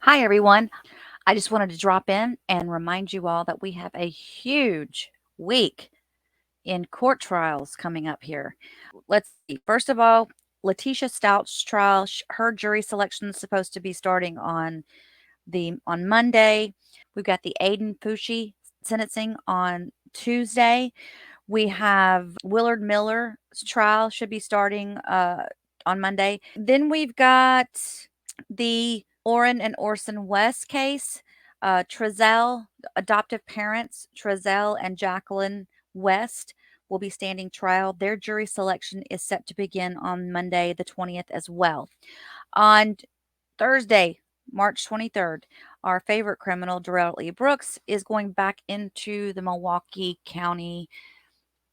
Hi, everyone. I just wanted to drop in and remind you all that we have a huge week in court trials coming up here. Let's see. First of all, Letitia Stout's trial, her jury selection is supposed to be starting on Monday. We've got the Aiden Fucci sentencing on Tuesday. We have Willard Miller's trial should be starting on Monday. Then we've got the Orin and Orson West case. Trezell, adoptive parents, Trezell and Jacqueline West, will be standing trial. Their jury selection is set to begin on Monday, the 20th, as well. On Thursday, March 23rd, our favorite criminal, Derell Brooks, is going back into the Milwaukee County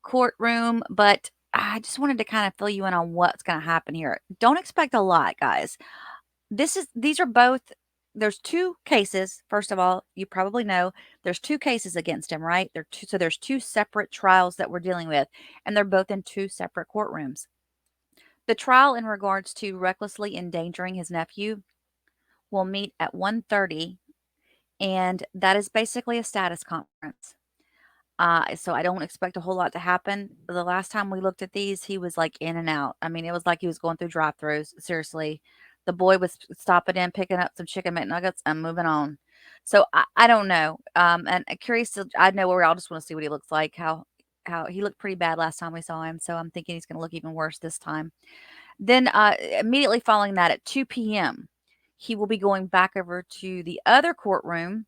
courtroom, but I just wanted to kind of fill you in on what's going to happen here. Don't expect a lot, guys. These are both there's two cases. First of all, you probably know there's two cases against him, right? So there's two separate trials that we're dealing with, and they're both in two separate courtrooms. The trial in regards to recklessly endangering his nephew will meet at 1:30, and that is basically a status conference. So I don't expect a whole lot to happen. The last time we looked at these, he was like in and out. I mean, it was like he was going through drive-throughs. Seriously, the boy was stopping in, picking up some chicken McNuggets, and moving on. So I don't know. And curious to, I know we all just want to see what he looks like. How he looked pretty bad last time we saw him. So I'm thinking he's going to look even worse this time. Then immediately following that at 2 p.m., he will be going back over to the other courtroom,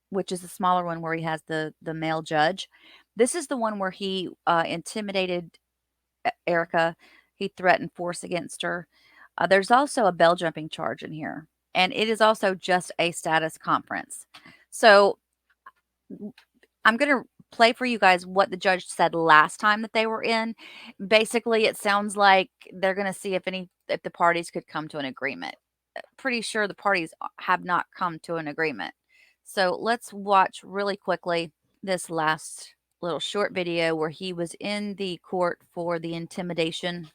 which is the smaller one where he has the male judge. This is the one where he intimidated Erica. He threatened force against her. There's also a bell jumping charge in here, and it is also just a status conference. So I'm going to play for you guys what the judge said last time that they were in. Basically, it sounds like they're going to see if the parties could come to an agreement. Pretty sure the parties have not come to an agreement. So let's watch really quickly this last little short video where he was in the court for the intimidation.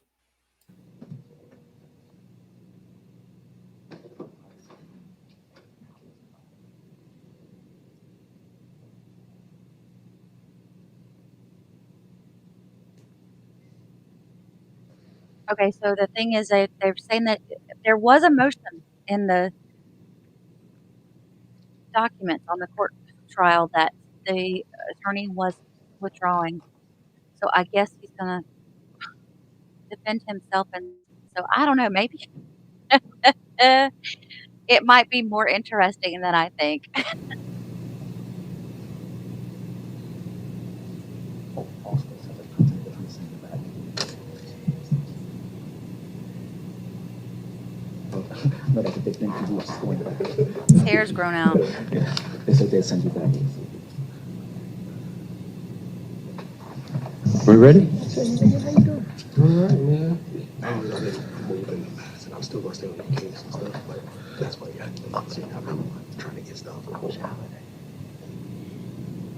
Okay, so the thing is they're saying that there was a motion in the documents on the court trial that the attorney was withdrawing. So I guess he's gonna defend himself, and so I don't know, maybe it might be more interesting than I think. But I could take them to do His hair's grown out. They said they'd send you back. We ready? All right, man. I don't know that moving fast, and I'm still gonna stay on the case and stuff, but that's why you got to see. I remember trying to get stuff from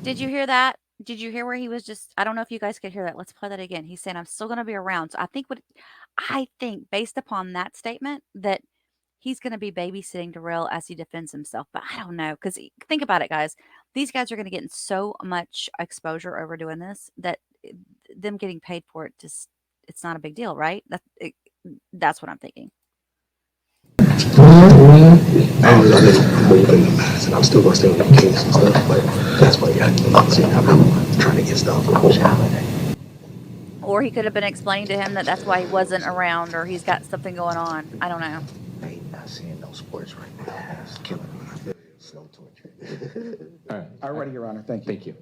Did you hear that? Did you hear where he was just I don't know if you guys could hear that. Let's play that again. He's saying, "I'm still gonna be around." So I think based upon that statement that he's gonna be babysitting Darrell as he defends himself, but I don't know know because think about it, guys. These guys are gonna get in so much exposure over doing this that them getting paid for it just it's not a big deal, right? That's what I'm thinking. all right, man. I don't know that moving fast, and I'm still gonna stay on the case and stuff, but that's why you got to see. I remember trying to get stuff from Or he could have been explaining to him that that's why he wasn't around or he's got something going on. I don't know. I ain't not seeing no sports right now. It's killing me. Slow torture. All right. Alrighty, Your Honor. Thank you. Thank you.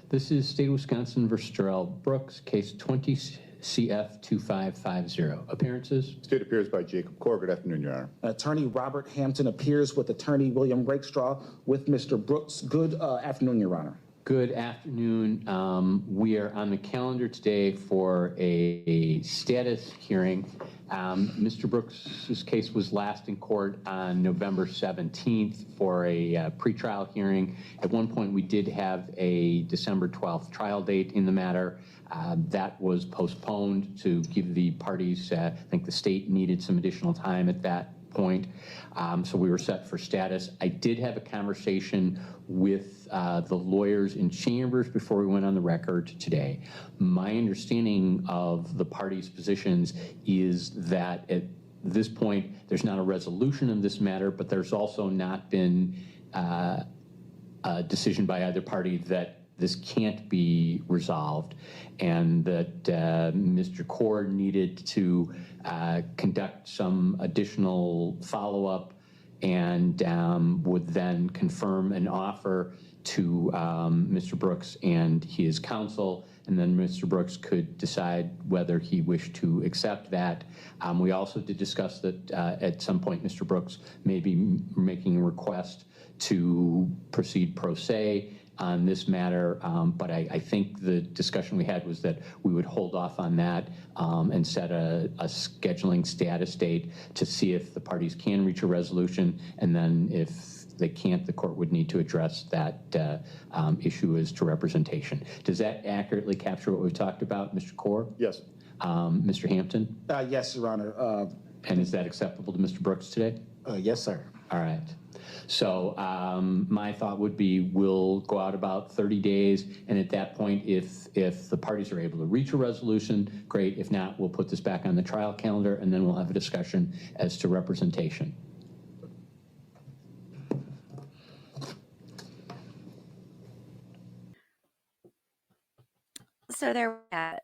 This is State of Wisconsin versus Derell Brooks, case 20 CF 2550. Appearances? State appears by Jacob Corr. Good afternoon, Your Honor. Attorney Robert Hampton appears with Attorney William Rakestraw with Mr. Brooks. Good afternoon, Your Honor. Good afternoon. We are on the calendar today for a status hearing. Mr. Brooks's case was last in court on November 17th for a pretrial hearing. At one point, we did have a December 12th trial date in the matter. That was postponed to give the parties, I think the state needed some additional time at that point. So we were set for status. I did have a conversation with the lawyers in chambers before we went on the record today. My understanding of the parties' positions is that at this point, there's not a resolution of this matter, but there's also not been a decision by either party that this can't be resolved, and that Mr. Cord needed to conduct some additional follow-up and would then confirm an offer to Mr. Brooks and his counsel, and then Mr. Brooks could decide whether he wished to accept that. We also did discuss that at some point Mr. Brooks may be making a request to proceed pro se on this matter, but I think the discussion we had was that we would hold off on that and set a scheduling status date to see if the parties can reach a resolution, and then if they can't, the court would need to address that issue as to representation. Does that accurately capture what we've talked about, Mr. Kaur? Yes. Mr. Hampton? Yes, Your Honor. And is that acceptable to Mr. Brooks today? Yes, sir. All right. So my thought would be we'll go out about 30 days, and at that point, if the parties are able to reach a resolution, great. If not, we'll put this back on the trial calendar, and then we'll have a discussion as to representation. So there we have it.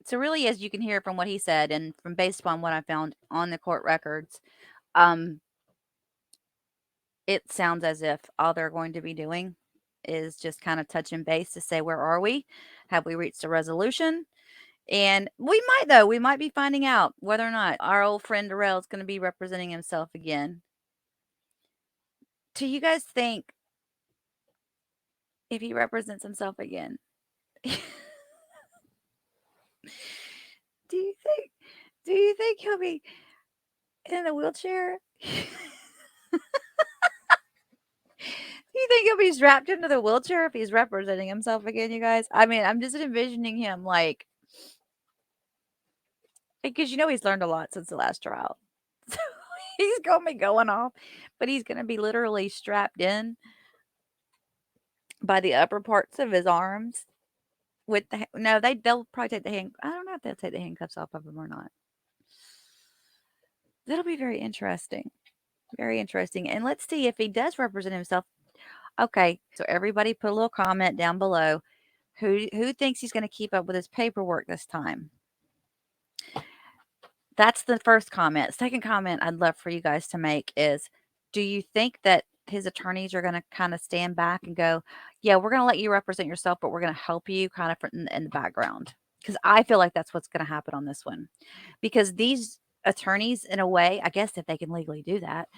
So really, as you can hear from what he said and from based upon what I found on the court records, it sounds as if all they're going to be doing is just kind of touching base to say, where are we? Have we reached a resolution? And we might be finding out whether or not our old friend Derell is going to be representing himself again. Do you guys think if he represents himself again, do you think he'll be in a wheelchair? Do you think he'll be strapped into the wheelchair if he's representing himself again, you guys? I mean, I'm just envisioning him like, because he's learned a lot since the last trial. So he's going to be going off, but he's going to be literally strapped in by the upper parts of his arms with they'll probably take I don't know if they'll take the handcuffs off of him or not. That'll be very interesting. Very interesting. And let's see if he does represent himself. Okay, so everybody put a little comment down below. Who thinks he's going to keep up with his paperwork this time? That's the first comment. Second comment I'd love for you guys to make is, do you think that his attorneys are going to kind of stand back and go, yeah, we're going to let you represent yourself, but we're going to help you kind of in the background? Because I feel like that's what's going to happen on this one. Because these attorneys, in a way, I guess if they can legally do that,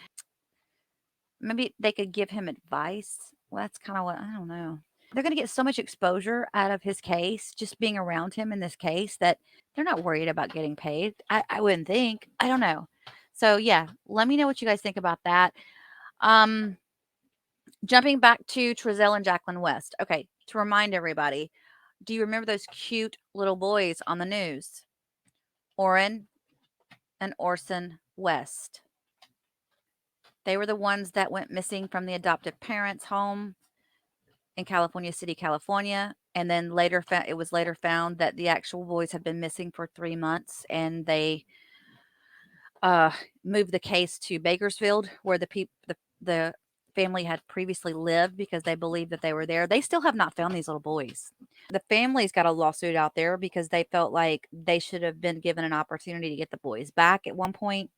maybe they could give him advice. Well, that's kind of what, I don't know. They're going to get so much exposure out of his case, just being around him in this case, that they're not worried about getting paid. I wouldn't think. I don't know. So, yeah, let me know what you guys think about that. Jumping back to Trezell and Jacqueline West. Okay, to remind everybody, do you remember those cute little boys on the news? Orin and Orson West. They were the ones that went missing from the adoptive parents' home in California City, California. And then it was later found that the actual boys had been missing for 3 months, and they moved the case to Bakersfield, where the family had previously lived, because they believed that they were there. They still have not found these little boys. The family's got a lawsuit out there because they felt like they should have been given an opportunity to get the boys back at one point.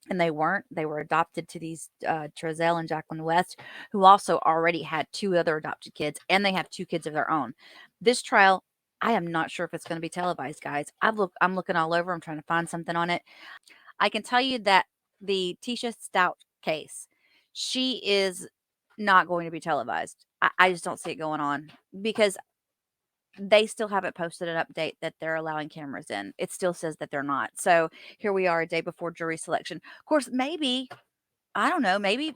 And they weren't. They were adopted to these Trezell and Jacqueline West, who also already had 2 other adopted kids, and they have 2 kids of their own. This trial, I am not sure if it's going to be televised, guys. I'm looking all over. I'm trying to find something on it. I can tell you that the Tisha Stout case, she is not going to be televised. I just don't see it going on, because they still haven't posted an update that they're allowing cameras in. It still says that they're not. So here we are, a day before jury selection. Of course, maybe, I don't know, maybe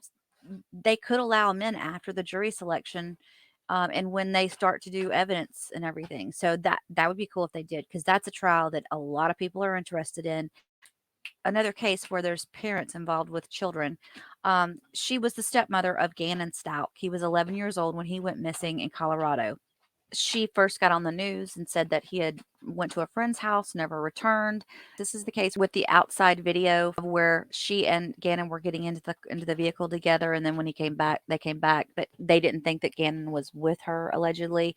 they could allow them in after the jury selection, and when they start to do evidence and everything. So that would be cool if they did, because that's a trial that a lot of people are interested in. another case where there's parents involved with children. She was the stepmother of Gannon Stout. He was 11 years old when he went missing in Colorado. She first got on the news and said that he had went to a friend's house, never returned. This is the case with the outside video of where she and Gannon were getting into the vehicle together, and then when he came back, they came back, but they didn't think that Gannon was with her allegedly.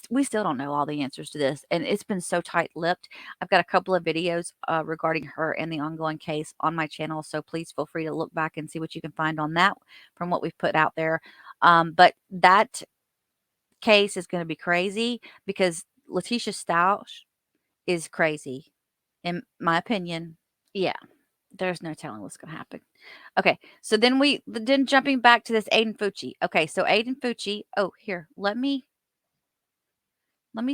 We still don't know all the answers to this, and it's been so tight-lipped. I've got a couple of videos regarding her and the ongoing case on my channel, so please feel free to look back and see what you can find on that from what we've put out there. But that case is going to be crazy because Letitia Stout is crazy, in my opinion. Yeah, there's no telling what's going to happen. Okay, so then jumping back to this Aiden Fucci. Okay, so Aiden Fucci. Oh, here, let me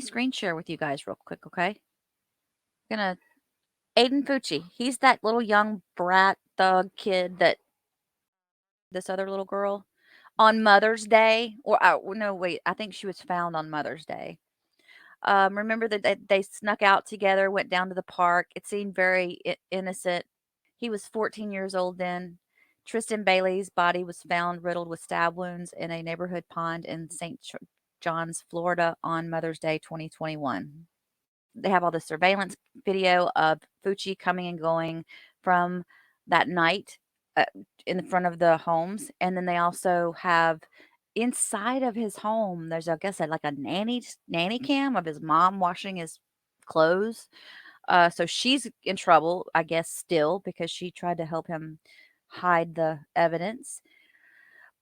screen share with you guys real quick. Okay, gonna Aiden Fucci. He's that little young brat thug kid that this other little girl on Mother's Day, or no, wait, I think she was found on Mother's Day. Remember that they snuck out together, went down to the park. It seemed very innocent. He was 14 years old then. Tristan Bailey's body was found riddled with stab wounds in a neighborhood pond in St. John's, Florida on Mother's Day 2021. They have all the surveillance video of Fucci coming and going from that night in front of the homes. And then they also have inside of his home, there's, I guess, like a nanny cam of his mom washing his clothes. So she's in trouble, I guess, still because she tried to help him hide the evidence.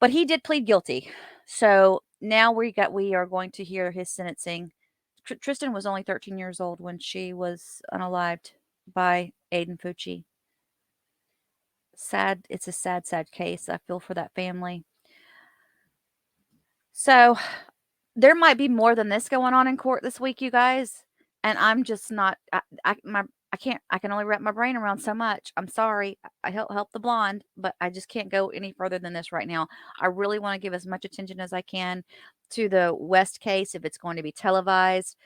But he did plead guilty. So now we are going to hear his sentencing. Tristan was only 13 years old when she was unalived by Aiden Fucci. Sad. It's a sad, sad case. I feel for that family. So there might be more than this going on in court this week, you guys. And I'm just not. I can't. I can only wrap my brain around so much. I'm sorry. I help the blonde, but I just can't go any further than this right now. I really want to give as much attention as I can to the West case if it's going to be televised,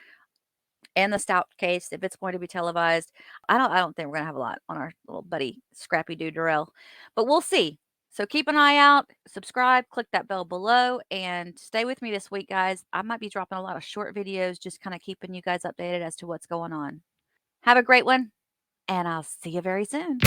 and the Stout case if it's going to be televised. I don't think we're gonna have a lot on our little buddy Scrappy Doo Derell, but we'll see. So keep an eye out, subscribe, click that bell below, and stay with me this week, guys. I might be dropping a lot of short videos, just kind of keeping you guys updated as to what's going on. Have a great one, and I'll see you very soon.